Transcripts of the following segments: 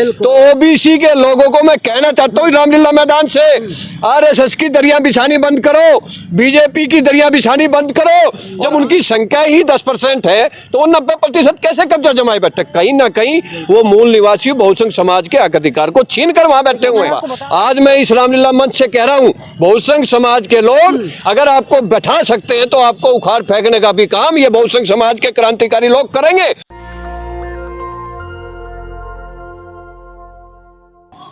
तो ओबीसी के लोगों को मैं कहना चाहता हूँ रामलीला मैदान से, आरएसएस की दरिया बिछानी बंद करो, बीजेपी की दरिया बिछानी बंद करो। जब उनकी संख्या ही 10% है तो वो 90% कैसे कब्जा जमाए बैठे? कहीं ना कहीं वो मूल निवासी बहुसंख्य समाज के हक अधिकार को छीन कर वहां बैठे हुए हैं। आज मैं इस रामलीला मंच से कह रहा हूँ, बहुसंख्य समाज के लोग अगर आपको बैठा सकते हैं तो आपको उखाड़ फेंकने का भी काम ये बहुसंख्य समाज के क्रांतिकारी लोग करेंगे।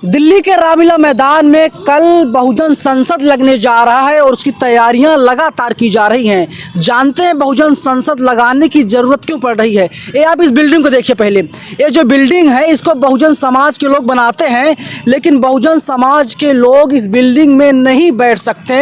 दिल्ली के रामलीला मैदान में कल बहुजन संसद लगने जा रहा है और उसकी तैयारियां लगातार की जा रही हैं। जानते हैं बहुजन संसद लगाने की ज़रूरत क्यों पड़ रही है। ये आप इस बिल्डिंग को देखिए। पहले ये जो बिल्डिंग है इसको बहुजन समाज के लोग बनाते हैं, लेकिन बहुजन समाज के लोग इस बिल्डिंग में नहीं बैठ सकते।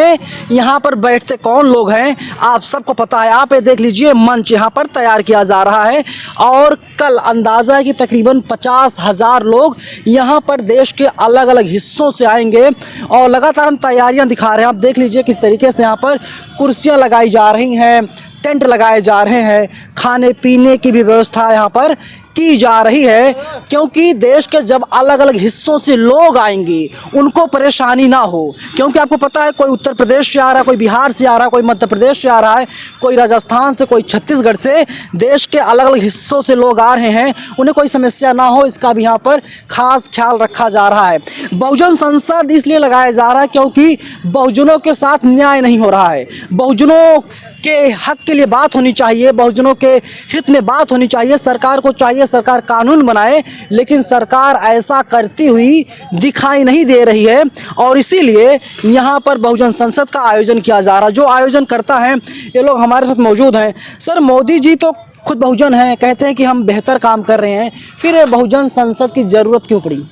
यहाँ पर बैठते कौन लोग हैं आप सबको पता है। आप ये देख लीजिए, मंच यहाँ पर तैयार किया जा रहा है और कल अंदाज़ा है कि तकरीबन 50,000 लोग यहाँ पर देश के अलग अलग हिस्सों से आएंगे और लगातार हम तैयारियां दिखा रहे हैं। आप देख लीजिए किस तरीके से यहाँ पर कुर्सियां लगाई जा रही हैं, टेंट लगाए जा रहे हैं, खाने पीने की भी व्यवस्था यहाँ पर की जा रही है, क्योंकि देश के जब अलग अलग हिस्सों से लोग आएंगे उनको परेशानी ना हो। क्योंकि आपको पता है, कोई उत्तर प्रदेश से आ रहा है, कोई बिहार से आ रहा है, कोई मध्य प्रदेश से आ रहा है, कोई राजस्थान से, कोई छत्तीसगढ़ से, देश के अलग अलग हिस्सों से लोग आ रहे हैं। उन्हें कोई समस्या ना हो इसका भी यहाँ पर खास ख्याल रखा जा रहा है। बहुजन संसद इसलिए लगाया जा रहा है क्योंकि बहुजनों के साथ न्याय नहीं हो रहा है। बहुजनों के हक के लिए बात होनी चाहिए, बहुजनों के हित में बात होनी चाहिए। सरकार को चाहिए सरकार कानून बनाए, लेकिन सरकार ऐसा करती हुई दिखाई नहीं दे रही है और इसीलिए यहाँ पर बहुजन संसद का आयोजन किया जा रहा है। जो आयोजन करता है ये लोग हमारे साथ मौजूद हैं। सर, मोदी जी तो खुद बहुजन हैं, कहते हैं कि हम बेहतर काम कर रहे हैं, फिर बहुजन संसद की ज़रूरत क्यों पड़ी?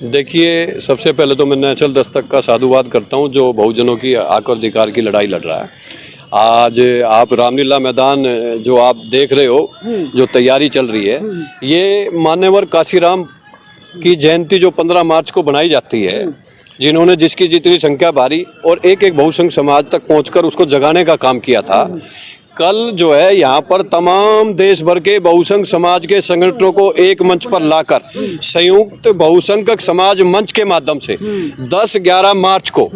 देखिए, सबसे पहले तो मैं नेचुरल दस्तक का साधुवाद करता हूँ जो बहुजनों की हक और अधिकार की लड़ाई लड़ रहा है। आज आप रामलीला मैदान जो आप देख रहे हो, जो तैयारी चल रही है, ये मान्यवर काशीराम की जयंती जो 15 मार्च को बनाई जाती है, जिन्होंने जिसकी जितनी संख्या भारी और एक एक बहुसंख्य समाज तक पहुंचकर उसको जगाने का काम किया था। कल जो है यहाँ पर तमाम देश भर के बहुसंख्य समाज के संगठनों को एक मंच पर लाकर संयुक्त बहुसंख्यक समाज मंच के माध्यम से 10-11 मार्च को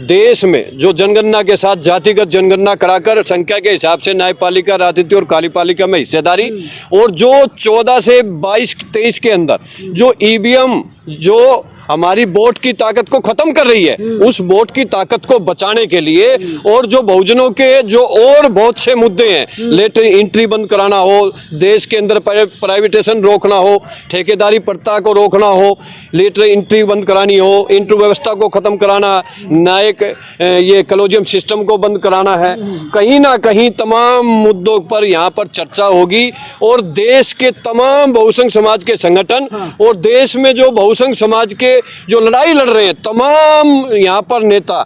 देश में जो जनगणना के साथ जातिगत जनगणना कराकर संख्या के हिसाब से न्यायपालिका, राजनीति और कार्यपालिका में हिस्सेदारी, और जो 14 से 22-23 के अंदर जो ईवीएम जो हमारी वोट की ताकत को खत्म कर रही है, उस वोट की ताकत को बचाने के लिए, और जो बहुजनों के जो और बहुत से मुद्दे हैं, लेटर एंट्री बंद कराना हो, देश के अंदर प्राइवेटेशन रोकना हो, ठेकेदारी प्रथा को रोकना हो, लेटर एंट्री बंद करानी हो, इंटर व्यवस्था को खत्म कराना, न्यायिक ये कॉलेजियम सिस्टम को बंद कराना है, कहीं ना कहीं तमाम मुद्दों पर यहाँ पर चर्चा होगी। और देश के तमाम बहुसंख्य समाज के संगठन और देश में जो बहुसंख्य समाज के जो लड़ाई लड़ रहे हैं तमाम यहाँ पर नेता,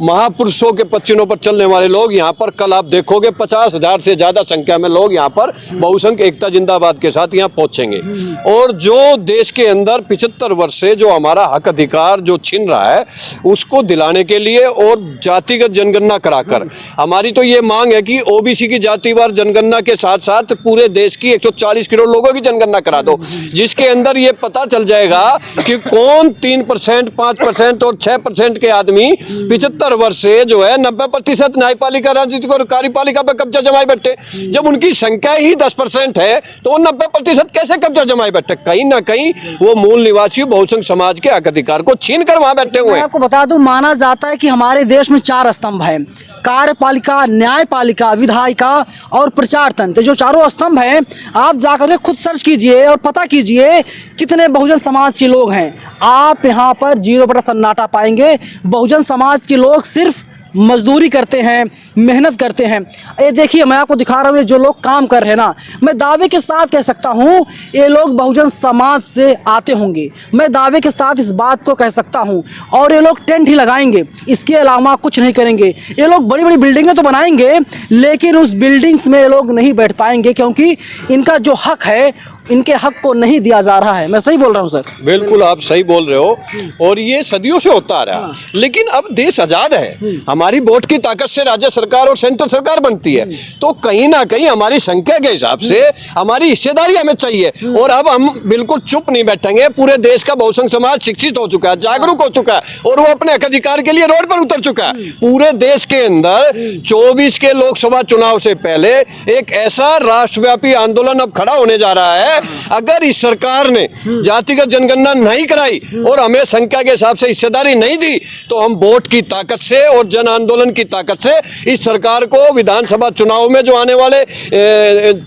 महापुरुषों के पच्चीनों पर चलने वाले लोग यहाँ पर कल आप देखोगे 50,000 से ज़्यादा संख्या में लोग यहाँ पर बहुसंख्य एकता जिंदाबाद के साथ यहाँ पहुँचेंगे। और जो देश के अंदर 75 वर्ष से जो हमारा हक अधिकार जो छिन रहा है उसको दिलाने के लिए और जातिगत जनगणना कराकर, हमारी तो ये मांग है कि ओबीसी की जातिवार जनगणना के साथ साथ पूरे देश की 140 करोड़ लोगों की जनगणना करा दो, जिसके अंदर ये पता चल जाएगा कि कौन 3%, 5% और 6% के आदमी 75 वर्ष से जो है 90% न्यायपालिका, राजनीतिक और कार्यपालिका पर कब्जा जमाए बैठे। जब उनकी संख्या ही 10% है तो वो 90% कैसे कब्जा जमाए बैठे? कहीं ना कहीं वो मूल निवासी बहुसंख्य समाज के हक अधिकार को छीन कर वहां बैठे हुए हैं। आपको बता दूं, माना जाता है कि हमारे देश में 4 स्तंभ हैं, कार्यपालिका, न्यायपालिका, विधायिका और प्रचार तंत्र। जो चारों स्तंभ हैं, आप जाकर खुद सर्च कीजिए और पता कीजिए कितने बहुजन समाज के लोग हैं। आप यहाँ पर 0 सन्नाटा पाएंगे। बहुजन समाज के लोग सिर्फ मजदूरी करते हैं, मेहनत करते हैं। ये देखिए, मैं आपको दिखा रहा हूँ, जो लोग काम कर रहे हैं ना, मैं दावे के साथ कह सकता हूँ ये लोग बहुजन समाज से आते होंगे। मैं दावे के साथ इस बात को कह सकता हूँ। और ये लोग टेंट ही लगाएंगे, इसके अलावा कुछ नहीं करेंगे। ये लोग बड़ी बड़ी बिल्डिंगें तो बनाएंगे, लेकिन उस बिल्डिंग्स में ये लोग नहीं बैठ पाएंगे, क्योंकि इनका जो हक है इनके हक को नहीं दिया जा रहा है। मैं सही बोल रहा हूँ सर? बिल्कुल आप सही बोल रहे हो, और ये सदियों से होता आ रहा है। लेकिन अब देश आजाद है, हमारी वोट की ताकत से राज्य सरकार और सेंट्रल सरकार बनती है, तो कहीं ना कहीं हमारी संख्या के हिसाब से हमारी हिस्सेदारी हमें चाहिए। और अब हम बिल्कुल चुप नहीं बैठेंगे। पूरे देश का बहुसंख्यक समाज शिक्षित हो चुका है, जागरूक हो चुका है, और वो अपने हक अधिकार के लिए रोड पर उतर चुका है। पूरे देश के अंदर 24 के लोकसभा चुनाव से पहले एक ऐसा राष्ट्रव्यापी आंदोलन अब खड़ा होने जा रहा है। अगर इस सरकार ने जातिगत जनगणना नहीं कराई और हमें संख्या के हिसाब से हिस्सेदारी नहीं दी, तो हम वोट की ताकत से और जन आंदोलन की ताकत से इस सरकार को विधानसभा चुनाव में जो आने वाले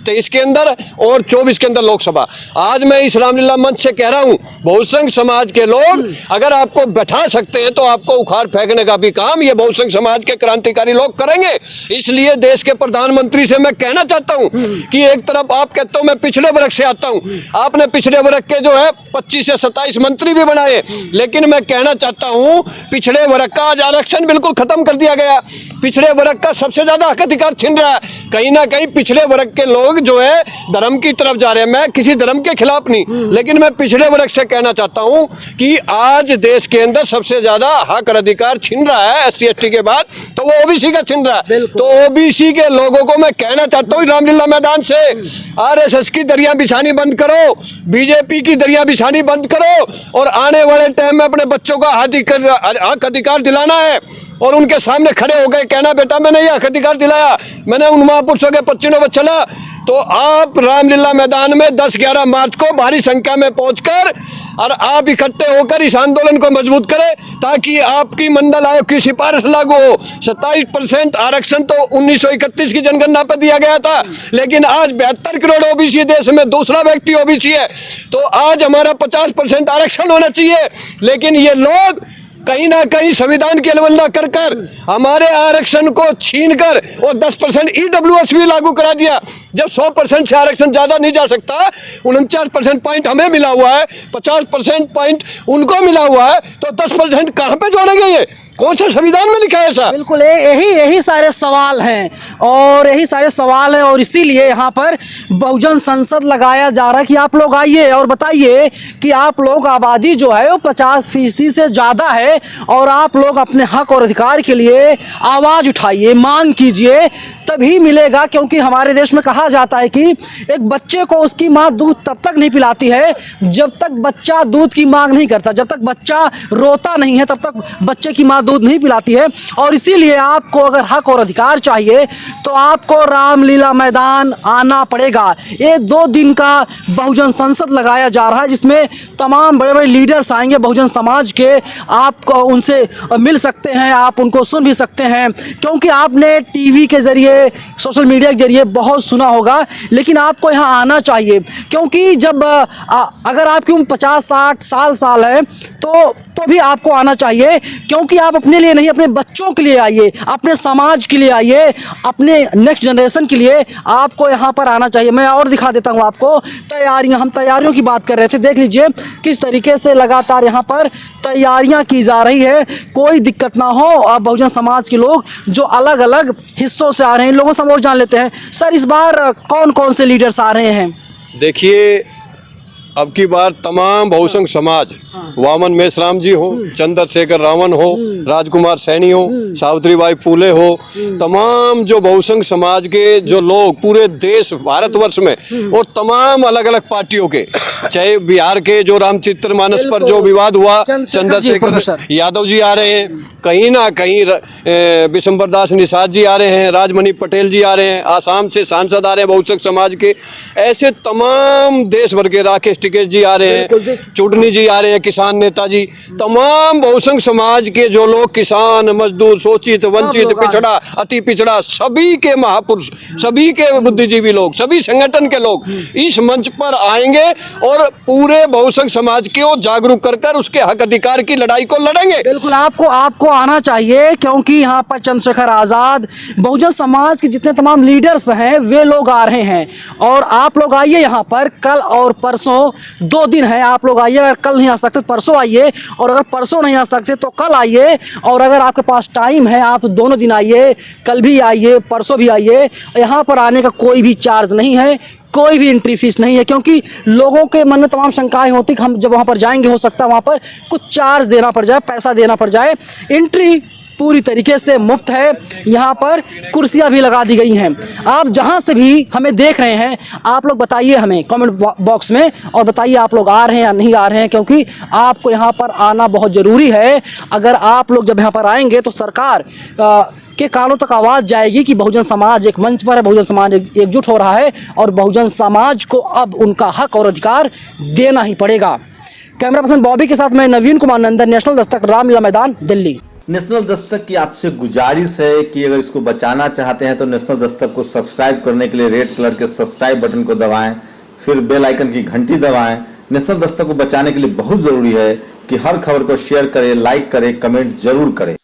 23 के अंदर और 24 के अंदर लोकसभा, आज मैं इस रामलीला मंच से कह रहा हूं, बहुसंख्यक समाज के लोग अगर आपको बैठा सकते हैं तो आपको उखाड़ फेंकने का भी काम ये बहुसंख्यक समाज के क्रांतिकारी लोग करेंगे। इसलिए देश के प्रधानमंत्री से मैं कहना चाहता हूं कि एक तरफ आप कहते हो मैं पिछड़े वर्ग से आता हूं, आपने पिछड़े वर्ग के जो है 25 से 27 मंत्री भी बनाए, लेकिन मैं कहना चाहता हूं पिछड़े वर्ग का आज आरक्षण बिल्कुल खत्म कर दिया गया। पिछड़े वर्ग का सबसे ज्यादा हक अधिकार छीन रहा है। कहीं ना कहीं पिछड़े वर्ग के लोग जो है धर्म की तरफ जा रहे हैं। मैं किसी धर्म के खिलाफ नहीं, लेकिन मैं पिछड़े वर्ग से कहना चाहता हूं कि आज देश के अंदर सबसे ज्यादा हक और अधिकार छीन रहा है SC ST के बाद, तो वो ओबीसी का छीन रहा है। तो ओबीसी के लोगों को मैं कहना चाहता हूँ रामलीला मैदान से, RSS की दरिया बिछानी बंद करो, बीजेपी की दरिया बिछानी बंद करो, और आने वाले टाइम में अपने बच्चों का हक अधिकार दिलाना है। और उनके सामने खड़े हो गए कहना बेटा मैंने ये हक अधिकार दिलाया, मैंने उन महापुरुषों के पच्चीनों पर चला। तो आप रामलीला मैदान में 10-11 मार्च को भारी संख्या में पहुंचकर और आप इकट्ठे होकर इस आंदोलन को मजबूत करें, ताकि आपकी मंडल आयोग की सिफारिश लागू हो। 27% आरक्षण तो 1931 की जनगणना पर दिया गया था, लेकिन आज 72 करोड़ ओबीसी देश में दूसरा व्यक्ति ओबीसी है, तो आज हमारा 50% आरक्षण होना चाहिए। लेकिन ये लोग कहीं ना कहीं संविधान की अवहेलना कर कर हमारे आरक्षण को छीनकर और 10% EWS भी लागू करा दिया। जब 100% से आरक्षण ज्यादा नहीं जा सकता, 49% पॉइंट हमें मिला हुआ है, 50% पॉइंट उनको मिला हुआ है, तो 10% कहां पे जोड़ेंगे? ये कौन से संविधान में लिखा है ऐसा? बिल्कुल यही सारे सवाल हैं, और यही सारे सवाल हैं, और इसीलिए यहाँ पर बहुजन संसद लगाया जा रहा है कि आप लोग आइए और बताइए कि आप लोग आबादी जो है वो 50% से ज़्यादा है, और आप लोग अपने हक और अधिकार के लिए आवाज़ उठाइए, मांग कीजिए, तभी मिलेगा। क्योंकि हमारे देश में कहा जाता है कि एक बच्चे को उसकी माँ दूध तब तक नहीं पिलाती है जब तक बच्चा दूध की मांग नहीं करता, जब तक बच्चा रोता नहीं है तब तक बच्चे की माँ दूध नहीं पिलाती है। और इसीलिए आपको अगर हक और अधिकार चाहिए तो आपको रामलीला मैदान आना पड़ेगा। ये 2 दिन का बहुजन संसद लगाया जा रहा है, जिसमें तमाम बड़े बड़े लीडर्स आएंगे बहुजन समाज के। आपको उनसे मिल सकते हैं, आप उनको सुन भी सकते हैं, क्योंकि आपने टीवी के जरिए, सोशल मीडिया के जरिए बहुत सुना होगा, लेकिन आपको यहाँ आना चाहिए। क्योंकि जब अगर आपकी उम्र 50-60 साल है तो भी आपको आना चाहिए, क्योंकि आप अपने लिए नहीं, अपने बच्चों के लिए आइए, अपने समाज के लिए आइए, अपने नेक्स्ट जनरेशन के लिए आपको यहाँ पर आना चाहिए। मैं और दिखा देता हूँ आपको तैयारियाँ। हम तैयारियों की बात कर रहे थे, देख लीजिए किस तरीके से लगातार यहाँ पर तैयारियाँ की जा रही है, कोई दिक्कत ना हो। अब बहुजन समाज के लोग जो अलग अलग हिस्सों से आ रहे हैं, इन लोगों से हम और जान लेते हैं। सर, इस बार कौन कौन से लीडर्स आ रहे हैं? देखिए, अब की बार तमाम बहुसंख्यक समाज, वामन मेश्राम जी हो, चंद्रशेखर रावण हो, राजकुमार सैनी हो, सावित्रीबाई फूले हो, तमाम जो बहुसंख्यक समाज के जो लोग पूरे देश भारतवर्ष में, और तमाम अलग अलग पार्टियों के, चाहे बिहार के जो रामचरित्र मानस पर जो विवाद हुआ, चंद्रशेखर यादव जी आ रहे हैं, कहीं ना कहीं विशंबर दास निषाद जी आ रहे हैं, राजमणि पटेल जी आ रहे हैं, आसाम से सांसद आ रहे हैं बहुसंख्यक समाज के, ऐसे तमाम देश भर के, राकेश टिकैत जी आ रहे हैं, चुटनी जी आ रहे हैं, किसान नेताजी, तमाम बहुसंख्यक समाज के जो लोग, किसान, मजदूर, शोषित, वंचित, पिछड़ा, अति पिछड़ा, सभी के महापुरुष, सभी के बुद्धिजीवी लोग, सभी संगठन के लोग इस मंच पर आएंगे और पूरे बहुसंख्यक समाज को जागरूक कर उसके हक अधिकार की लड़ाई को लड़ेंगे। बिल्कुल आपको आना चाहिए, क्योंकि यहाँ पर चंद्रशेखर आज़ाद, बहुजन समाज के जितने तमाम लीडर्स हैं वे लोग आ रहे हैं, और आप लोग आइए यहाँ पर। कल और परसों 2 दिन है, आप लोग आइए। अगर कल नहीं आ सकते परसों आइए, और अगर परसों नहीं आ सकते तो कल आइए, और अगर आपके पास टाइम है आप दोनों दिन आइए, कल भी आइए, परसों भी आइए। यहाँ पर आने का कोई भी चार्ज नहीं है, कोई भी एंट्री फीस नहीं है, क्योंकि लोगों के मन में तमाम शंकाएं होती कि हम जब वहाँ पर जाएंगे हो सकता है वहाँ पर कुछ चार्ज देना पड़ जाए, पैसा देना पड़ जाए। एंट्री पूरी तरीके से मुफ्त है। यहाँ पर कुर्सियाँ भी लगा दी गई हैं। आप जहाँ से भी हमें देख रहे हैं, आप लोग बताइए हमें कमेंट बॉक्स में, और बताइए आप लोग आ रहे हैं या नहीं आ रहे हैं, क्योंकि आपको यहाँ पर आना बहुत ज़रूरी है। अगर आप लोग जब यहाँ पर आएंगे तो सरकार के कानों तक आवाज़ जाएगी कि बहुजन समाज एक मंच पर है, बहुजन समाज एकजुट हो रहा है और बहुजन समाज को अब उनका हक और अधिकार देना ही पड़ेगा। कैमरा पर्सन बॉबी के साथ मैं नवीन कुमार नंदन, नेशनल दस्तक, रामलीला मैदान, दिल्ली। नेशनल दस्तक की आपसे गुजारिश है कि अगर इसको बचाना चाहते हैं तो नेशनल दस्तक को सब्सक्राइब करने के लिए रेड कलर के सब्सक्राइब बटन को दबाएं, फिर बेल आइकन की घंटी दबाएं। नेशनल दस्तक को बचाने के लिए बहुत जरूरी है कि हर खबर को शेयर करें, लाइक करें, कमेंट जरूर करें।